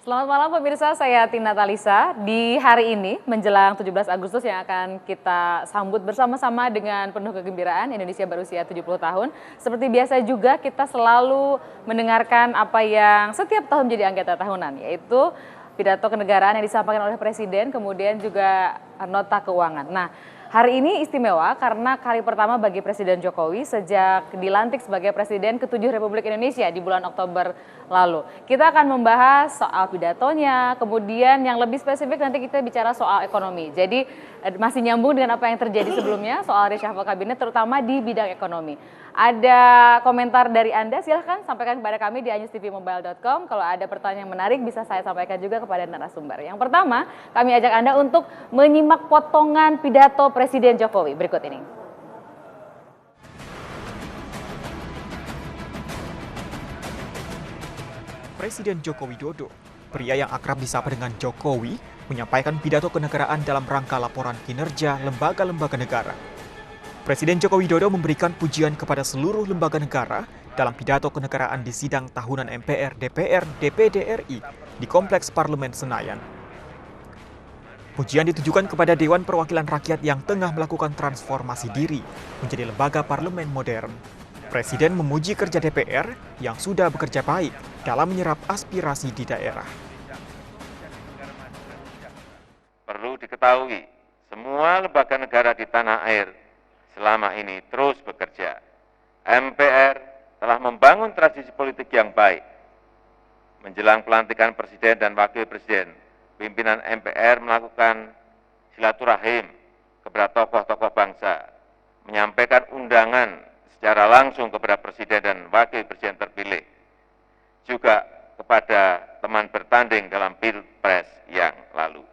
Selamat malam pemirsa, saya Tina Talisa. Di hari ini menjelang 17 Agustus yang akan kita sambut bersama-sama dengan penuh kegembiraan, Indonesia berusia 70 tahun. Seperti biasa juga kita selalu mendengarkan apa yang setiap tahun menjadi anggota tahunan, yaitu pidato kenegaraan yang disampaikan oleh Presiden, kemudian juga nota keuangan. Nah, hari ini istimewa karena kali pertama bagi Presiden Jokowi sejak dilantik sebagai Presiden ke-7 Republik Indonesia di bulan Oktober lalu. Kita akan membahas soal pidatonya, kemudian yang lebih spesifik nanti kita bicara soal ekonomi. Jadi masih nyambung dengan apa yang terjadi sebelumnya soal reshuffle kabinet terutama di bidang ekonomi. Ada komentar dari Anda, silahkan sampaikan kepada kami di anyustvmobile.com. Kalau ada pertanyaan yang menarik bisa saya sampaikan juga kepada narasumber. Yang pertama, kami ajak Anda untuk menyimak potongan pidato Presiden Jokowi berikut ini. Presiden Joko Widodo, pria yang akrab disapa dengan Jokowi, menyampaikan pidato kenegaraan dalam rangka laporan kinerja lembaga-lembaga negara. Presiden Joko Widodo memberikan pujian kepada seluruh lembaga negara dalam pidato kenegaraan di sidang tahunan MPR, DPR, DPD RI di Kompleks Parlemen Senayan. Pujian ditujukan kepada Dewan Perwakilan Rakyat yang tengah melakukan transformasi diri menjadi lembaga parlemen modern. Presiden memuji kerja DPR yang sudah bekerja baik dalam menyerap aspirasi di daerah. Perlu diketahui, semua lembaga negara di tanah air selama ini terus bekerja. MPR telah membangun tradisi politik yang baik. Menjelang pelantikan Presiden dan Wakil Presiden, pimpinan MPR melakukan silaturahim kepada tokoh-tokoh bangsa, menyampaikan undangan secara langsung kepada Presiden dan Wakil Presiden terpilih, juga kepada teman bertanding dalam Pilpres yang lalu.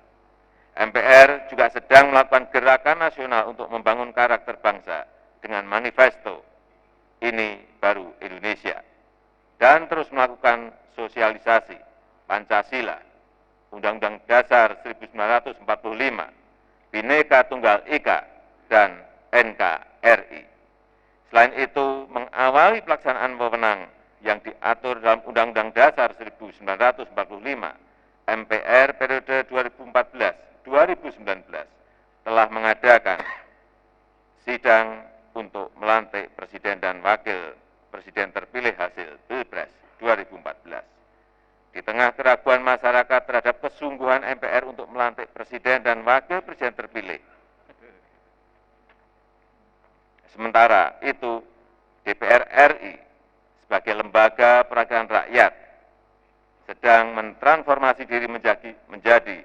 MPR juga sedang melakukan gerakan nasional untuk membangun karakter bangsa dengan manifesto Ini Baru Indonesia, dan terus melakukan sosialisasi Pancasila, Undang-Undang Dasar 1945, Bhinneka Tunggal Ika, dan NKRI. Selain itu, mengawali pelaksanaan wewenang yang diatur dalam Undang-Undang Dasar 1945, MPR periode 2014-2019 telah mengadakan sidang untuk melantik Presiden dan Wakil Presiden terpilih hasil Pilpres 2014. Di tengah keraguan masyarakat terhadap kesungguhan MPR untuk melantik Presiden dan Wakil Presiden terpilih, sementara itu, DPR RI sebagai lembaga perwakilan rakyat sedang mentransformasi diri menjadi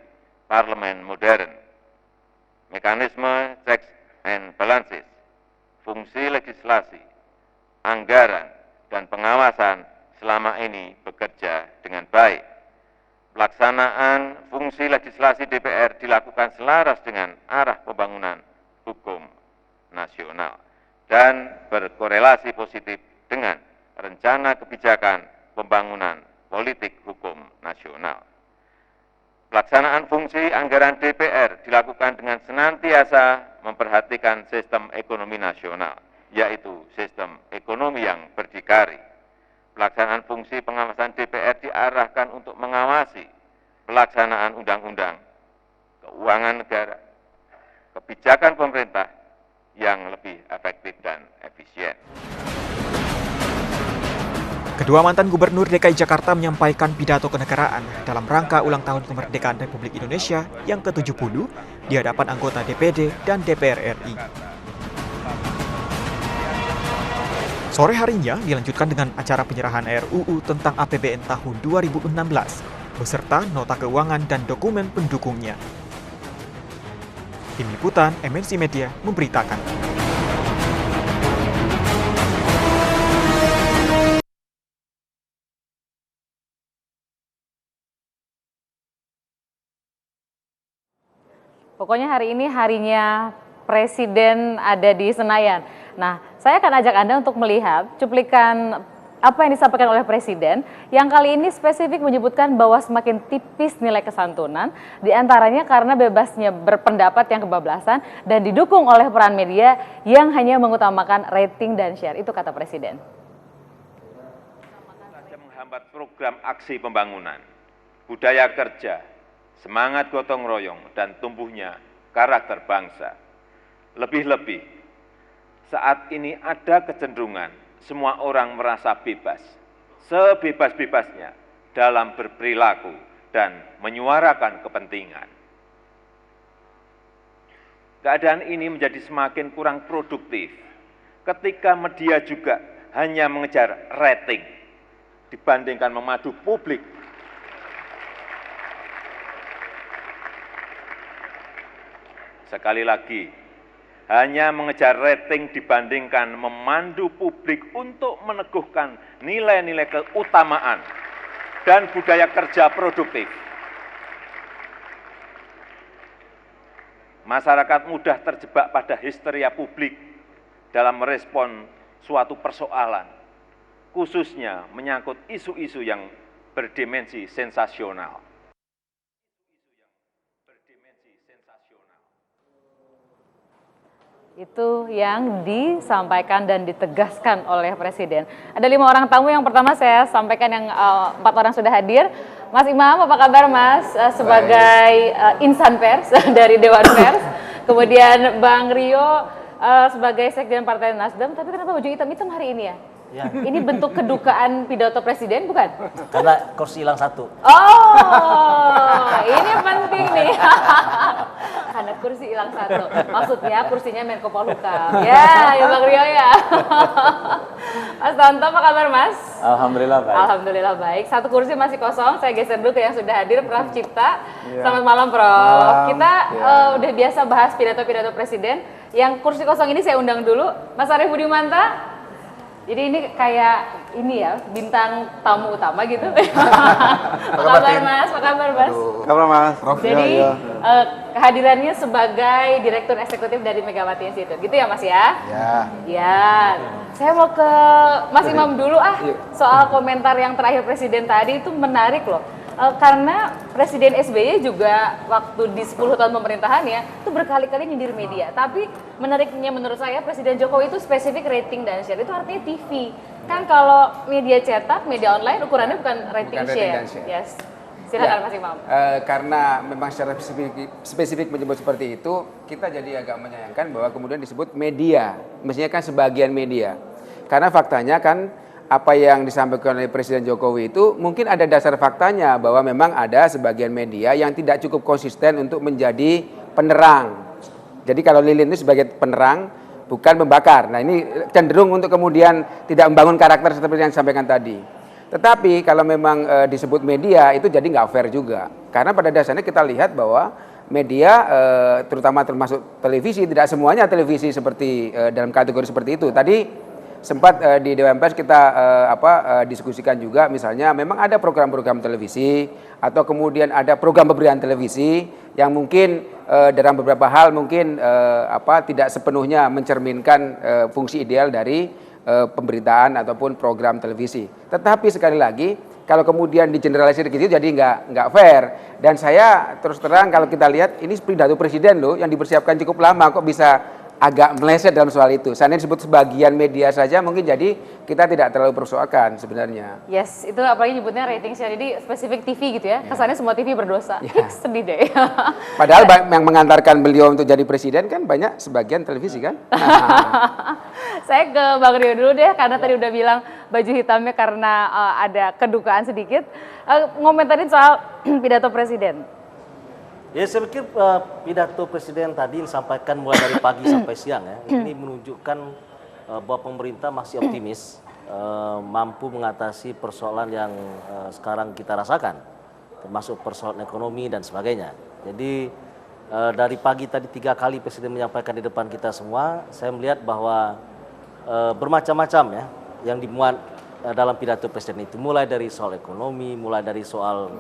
parlemen modern. Mekanisme checks and balances, fungsi legislasi, anggaran, dan pengawasan selama ini bekerja dengan baik. Pelaksanaan fungsi legislasi DPR dilakukan selaras dengan arah pembangunan hukum nasional dan berkorelasi positif dengan rencana kebijakan pembangunan politik hukum nasional. Pelaksanaan fungsi anggaran DPR dilakukan dengan senantiasa memperhatikan sistem ekonomi nasional, yaitu sistem ekonomi yang berdikari. Pelaksanaan fungsi pengawasan DPR diarahkan untuk mengawasi pelaksanaan undang-undang, keuangan negara, kebijakan pemerintah yang lebih efektif dan efisien. Kedua mantan Gubernur DKI Jakarta menyampaikan pidato kenegaraan dalam rangka ulang tahun kemerdekaan Republik Indonesia yang ke-70 di hadapan anggota DPD dan DPR RI. Sore harinya dilanjutkan dengan acara penyerahan RUU tentang APBN tahun 2016 beserta nota keuangan dan dokumen pendukungnya. Tim Liputan MNC Media memberitakan. Pokoknya hari ini harinya Presiden ada di Senayan. Nah, saya akan ajak Anda untuk melihat cuplikan apa yang disampaikan oleh Presiden yang kali ini spesifik menyebutkan bahwa semakin tipis nilai kesantunan, diantaranya karena bebasnya berpendapat yang kebablasan dan didukung oleh peran media yang hanya mengutamakan rating dan share. Itu kata Presiden. Menghambat program aksi pembangunan. budaya kerja, semangat gotong royong, dan tumbuhnya karakter bangsa. Lebih-lebih, saat ini ada kecenderungan semua orang merasa bebas, sebebas-bebasnya dalam berperilaku dan menyuarakan kepentingan. Keadaan ini menjadi semakin kurang produktif ketika media juga hanya mengejar rating dibandingkan memadu publik. Sekali lagi, hanya mengejar rating dibandingkan memandu publik untuk meneguhkan nilai-nilai keutamaan dan budaya kerja produktif. Masyarakat mudah terjebak pada histeria publik dalam merespon suatu persoalan, khususnya menyangkut isu-isu yang berdimensi sensasional. Itu yang disampaikan dan ditegaskan oleh Presiden. Ada 5 orang tamu, yang pertama saya sampaikan yang 4 orang sudah hadir. Mas Imam, apa kabar Mas? Sebagai insan pers dari Dewan Pers. Kemudian Bang Rio sebagai Sekjen Partai Nasdem, tapi kenapa baju hitam-hitam hari ini ya? Ya. Ini bentuk kedukaan pidato Presiden bukan? Karena kursi hilang 1. Oh, ini penting nih. Karena kursi hilang 1. Maksudnya kursinya Menko Polhukam. Ya Bang Rio ya. Mas Tonto, apa kabar Mas? Alhamdulillah baik. Alhamdulillah baik. 1 kursi masih kosong. Saya geser dulu ke yang sudah hadir, Prof. Cipta. Selamat malam, Prof. Kita udah biasa bahas pidato-pidato Presiden. Yang kursi kosong ini saya undang dulu, Mas Arief Budimanta. Jadi ini kayak ini ya, bintang tamu utama gitu. Apa kabar Mas? Apa kabar Mas? Kabar Mas? Jadi kehadirannya sebagai Direktur Eksekutif dari Megawati Institute, gitu ya Mas ya? Ya. Ya, saya mau ke Mas Imam dulu soal komentar yang terakhir Presiden tadi itu menarik loh. Karena Presiden SBY juga waktu di 10 tahun pemerintahannya itu berkali-kali nyindir media. Tapi menariknya menurut saya Presiden Jokowi itu spesifik rating dan share. Itu artinya TV. Kan kalau media cetak, media online ukurannya bukan rating share. Yes. Silakan Mas Imam. Karena memang secara spesifik menyebut seperti itu, kita jadi agak menyayangkan bahwa kemudian disebut media. Mestinya kan sebagian media. Karena faktanya kan apa yang disampaikan oleh Presiden Jokowi itu mungkin ada dasar faktanya bahwa memang ada sebagian media yang tidak cukup konsisten untuk menjadi penerang. Jadi kalau lilin itu sebagai penerang, bukan membakar. Nah ini cenderung untuk kemudian tidak membangun karakter seperti yang disampaikan tadi. Tetapi kalau memang disebut media itu jadi nggak fair juga. Karena pada dasarnya kita lihat bahwa media terutama termasuk televisi, tidak semuanya televisi seperti dalam kategori seperti itu. Tadi sempat di Dewan Pers kita diskusikan juga, misalnya memang ada program-program televisi atau kemudian ada program pemberian televisi yang mungkin dalam beberapa hal mungkin tidak sepenuhnya mencerminkan fungsi ideal dari pemberitaan ataupun program televisi. Tetapi sekali lagi kalau kemudian digeneralisir gitu jadi nggak fair. Dan saya terus terang kalau kita lihat ini pidato Presiden loh yang dipersiapkan cukup lama kok bisa agak meleset dalam soal itu. Seandainya disebut sebagian media saja mungkin jadi kita tidak terlalu persoalkan sebenarnya. Yes, itu apalagi nyebutnya rating share, jadi spesifik TV gitu ya. Kesannya semua TV berdosa. Sedih deh. Padahal yang mengantarkan beliau untuk jadi presiden kan banyak sebagian televisi kan. Saya ke Bang Rio dulu deh, karena tadi udah bilang baju hitamnya karena ada kedukaan sedikit. Ngomentarin soal pidato Presiden. Ya saya pikir pidato Presiden tadi disampaikan mulai dari pagi sampai siang ya, ini menunjukkan bahwa pemerintah masih optimis mampu mengatasi persoalan yang sekarang kita rasakan, termasuk persoalan ekonomi dan sebagainya. Jadi dari pagi tadi 3 kali Presiden menyampaikan di depan kita semua, saya melihat bahwa bermacam-macam ya yang dimuat dalam pidato Presiden itu, mulai dari soal ekonomi, mulai dari soal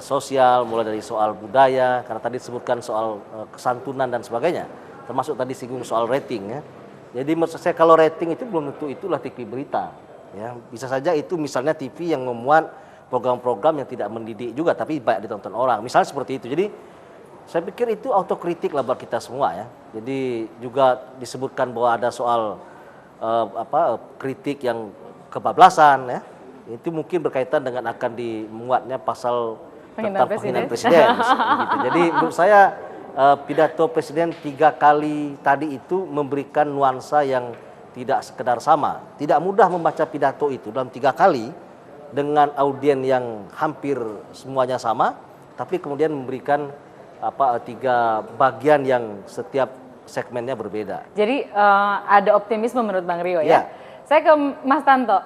sosial, mulai dari soal budaya, karena tadi disebutkan soal kesantunan dan sebagainya, termasuk tadi singgung soal rating ya. Jadi menurut saya kalau rating itu belum tentu itulah TV berita ya, bisa saja itu misalnya TV yang memuat program-program yang tidak mendidik juga tapi banyak ditonton orang, misalnya seperti itu. Jadi saya pikir itu autokritik lah buat kita semua ya. Jadi juga disebutkan bahwa ada soal kritik yang kebablasan ya, itu mungkin berkaitan dengan akan dimuatnya pasal tentang penghinaan presiden. Gitu. Jadi menurut saya pidato presiden 3 kali tadi itu memberikan nuansa yang tidak sekedar sama. Tidak mudah membaca pidato itu dalam 3 kali dengan audien yang hampir semuanya sama, tapi kemudian memberikan 3 bagian yang setiap segmennya berbeda. Jadi ada optimisme menurut Bang Rio ya. Ya. Saya ke Mas Tanto.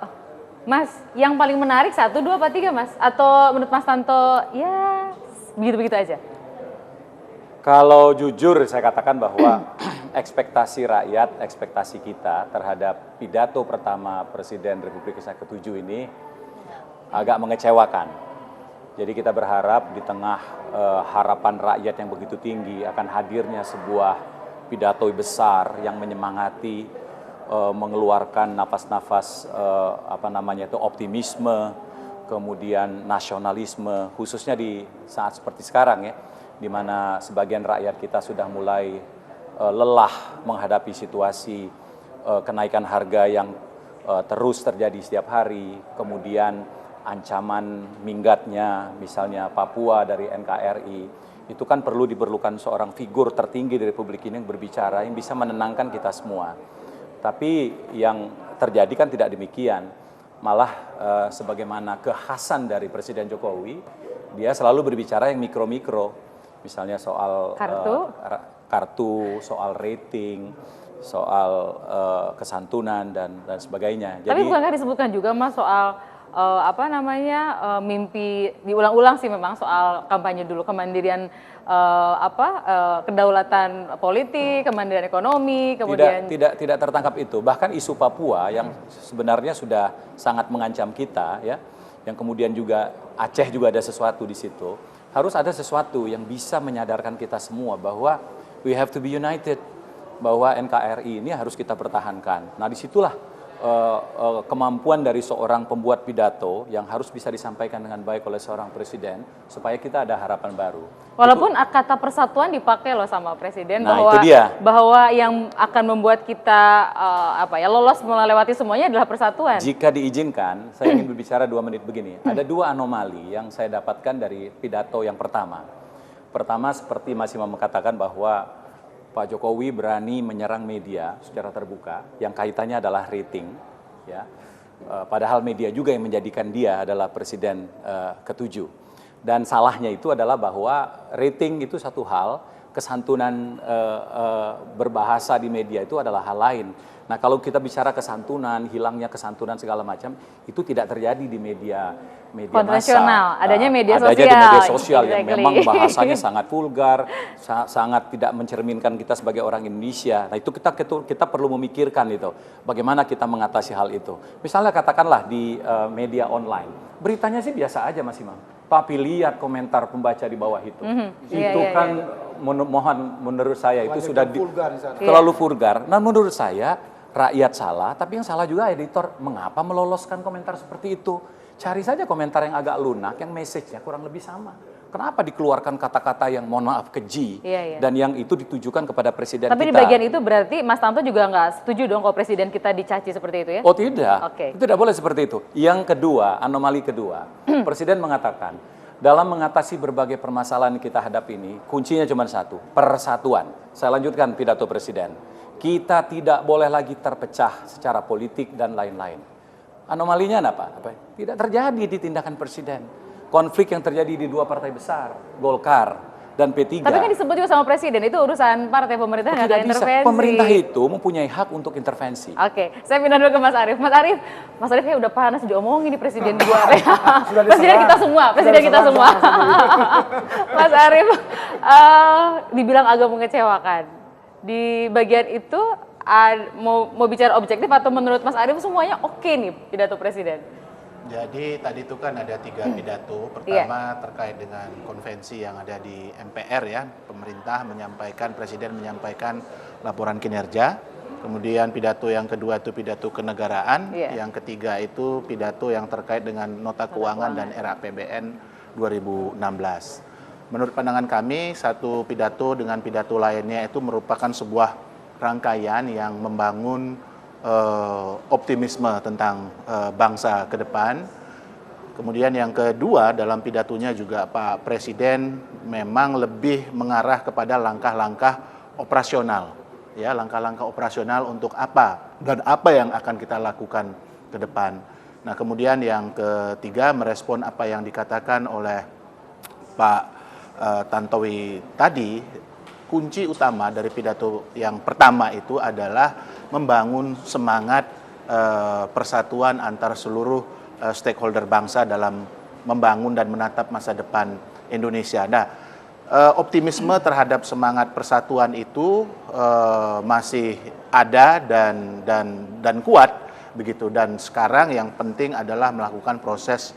Mas, yang paling menarik 1, 2, apa 3 Mas? Atau menurut Mas Tanto ya begitu-begitu aja? Kalau jujur saya katakan bahwa ekspektasi rakyat, ekspektasi kita terhadap pidato pertama Presiden Republik Indonesia ke-7 ini agak mengecewakan. Jadi kita berharap di tengah harapan rakyat yang begitu tinggi akan hadirnya sebuah pidato besar yang menyemangati, mengeluarkan nafas-nafas optimisme, kemudian nasionalisme, khususnya di saat seperti sekarang ya, di mana sebagian rakyat kita sudah mulai lelah menghadapi situasi kenaikan harga yang terus terjadi setiap hari, kemudian ancaman minggatnya misalnya Papua dari NKRI, itu kan diperlukan seorang figur tertinggi di Republik ini yang berbicara, yang bisa menenangkan kita semua. Tapi yang terjadi kan tidak demikian, malah sebagaimana kekhasan dari Presiden Jokowi, dia selalu berbicara yang mikro-mikro, misalnya soal kartu, soal rating, soal kesantunan dan sebagainya. Tapi bukankah disebutkan juga Mas soal mimpi diulang-ulang sih memang soal kampanye dulu, kemandirian kedaulatan politik, kemandirian ekonomi, kemudian tidak tertangkap itu. Bahkan isu Papua yang sebenarnya sudah sangat mengancam kita ya, yang kemudian juga Aceh juga ada sesuatu di situ. Harus ada sesuatu yang bisa menyadarkan kita semua bahwa we have to be united, bahwa NKRI ini harus kita pertahankan. Nah, disitulah kemampuan dari seorang pembuat pidato yang harus bisa disampaikan dengan baik oleh seorang presiden supaya kita ada harapan baru. Walaupun kata persatuan dipakai loh sama presiden, nah, bahwa yang akan membuat kita lolos melewati semuanya adalah persatuan. Jika diizinkan, saya ingin berbicara 2 menit begini. Ada 2 anomali yang saya dapatkan dari pidato yang pertama. Pertama, seperti Mas Imam mengatakan bahwa Pak Jokowi berani menyerang media secara terbuka, yang kaitannya adalah rating, ya. Padahal media juga yang menjadikan dia adalah Presiden ke-7. Dan salahnya itu adalah bahwa rating itu satu hal, kesantunan berbahasa di media itu adalah hal lain. Nah, kalau kita bicara kesantunan, hilangnya kesantunan segala macam, itu tidak terjadi di media konvensional, adanya media sosial. Adanya di media sosial yang memang bahasanya sangat vulgar, sangat tidak mencerminkan kita sebagai orang Indonesia. Nah, itu kita perlu memikirkan itu, bagaimana kita mengatasi hal itu. Misalnya katakanlah di media online, beritanya sih biasa aja Mas Imam, tapi lihat komentar pembaca di bawah itu. Menurut saya itu sudah terlalu vulgar. Nah, menurut saya rakyat salah, tapi yang salah juga editor. Mengapa meloloskan komentar seperti itu? Cari saja komentar yang agak lunak, yang message-nya kurang lebih sama. Kenapa dikeluarkan kata-kata yang mohon maaf keji, dan yang itu ditujukan kepada presiden tapi kita? Tapi di bagian itu berarti Mas Tanto juga nggak setuju dong kalau presiden kita dicaci seperti itu ya? Oh tidak, itu tidak boleh seperti itu. Yang kedua, anomali kedua, presiden mengatakan, dalam mengatasi berbagai permasalahan kita hadapi ini, kuncinya cuma satu, persatuan. Saya lanjutkan pidato presiden. Kita tidak boleh lagi terpecah secara politik dan lain-lain. Anomalinya apa? Tidak terjadi di tindakan presiden. Konflik yang terjadi di 2 partai besar, Golkar dan P3. Tapi kan disebut juga sama presiden, itu urusan partai pemerintah nggak ada intervensi. Pemerintah itu mempunyai hak untuk intervensi. Oke, saya pindah dulu ke Mas Arief. Mas Arief ya udah panas diomongin di presiden gua. Presiden kita semua. Mas Arief, dibilang agak mengecewakan. Di bagian itu mau bicara objektif atau menurut Mas Arief semuanya oke nih pidato presiden? Jadi tadi itu kan ada 3 pidato. Pertama terkait dengan konvensi yang ada di MPR ya. Pemerintah menyampaikan, presiden menyampaikan laporan kinerja. Kemudian pidato yang kedua itu pidato kenegaraan. Yang ketiga itu pidato yang terkait dengan nota keuangan dan RAPBN 2016. Menurut pandangan kami, satu pidato dengan pidato lainnya itu merupakan sebuah rangkaian yang membangun optimisme tentang bangsa ke depan. Kemudian yang kedua, dalam pidatonya juga Pak Presiden memang lebih mengarah kepada langkah-langkah operasional. Ya, langkah-langkah operasional untuk apa dan apa yang akan kita lakukan ke depan. Nah, kemudian yang ketiga, merespon apa yang dikatakan oleh Pak Tantowi tadi, kunci utama dari pidato yang pertama itu adalah membangun semangat persatuan antar seluruh stakeholder bangsa dalam membangun dan menatap masa depan Indonesia. Nah, optimisme terhadap semangat persatuan itu masih ada dan kuat begitu. Dan sekarang yang penting adalah melakukan proses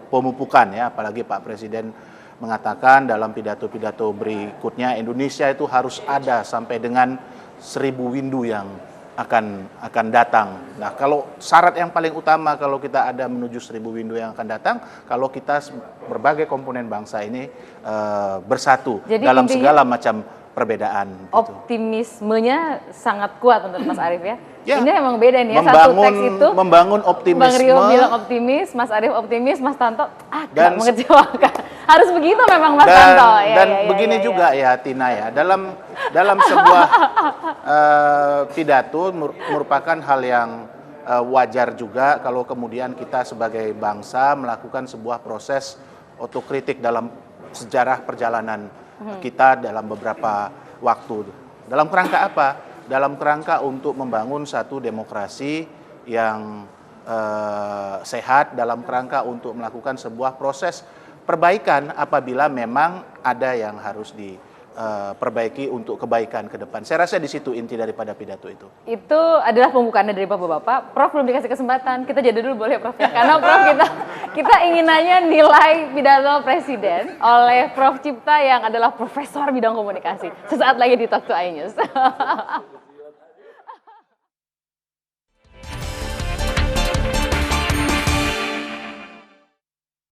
pemupukan ya, apalagi Pak Presiden mengatakan dalam pidato-pidato berikutnya Indonesia itu harus ada sampai dengan 1000 windu yang akan datang. Nah, kalau syarat yang paling utama kalau kita ada menuju 1000 windu yang akan datang, kalau kita berbagai komponen bangsa ini bersatu. Jadi dalam segala macam perbedaan. Optimismenya sangat kuat menurut Mas Arief ya. Ya, ini emang beda nih ya, satu teks itu membangun optimisme. Bang Rio bilang optimis, Mas Arief optimis, Mas Tanto agak mengecewakan. Harus begitu memang Mas Tanto. Dan begini juga ya Tina ya, dalam sebuah pidato merupakan hal yang wajar juga kalau kemudian kita sebagai bangsa melakukan sebuah proses otokritik dalam sejarah perjalanan kita dalam beberapa waktu. Dalam kerangka apa? Dalam kerangka untuk membangun satu demokrasi yang sehat, dalam kerangka untuk melakukan sebuah proses perbaikan apabila memang ada yang harus diperbaiki untuk kebaikan ke depan. Saya rasa di situ inti daripada pidato itu. Itu adalah pembukaannya dari Bapak-Bapak. Prof belum dikasih kesempatan, kita jeda dulu boleh Prof? Karena Prof kita ingin nanya nilai pidato Presiden oleh Prof Cipta yang adalah profesor bidang komunikasi. Sesaat lagi di Talk to iNews.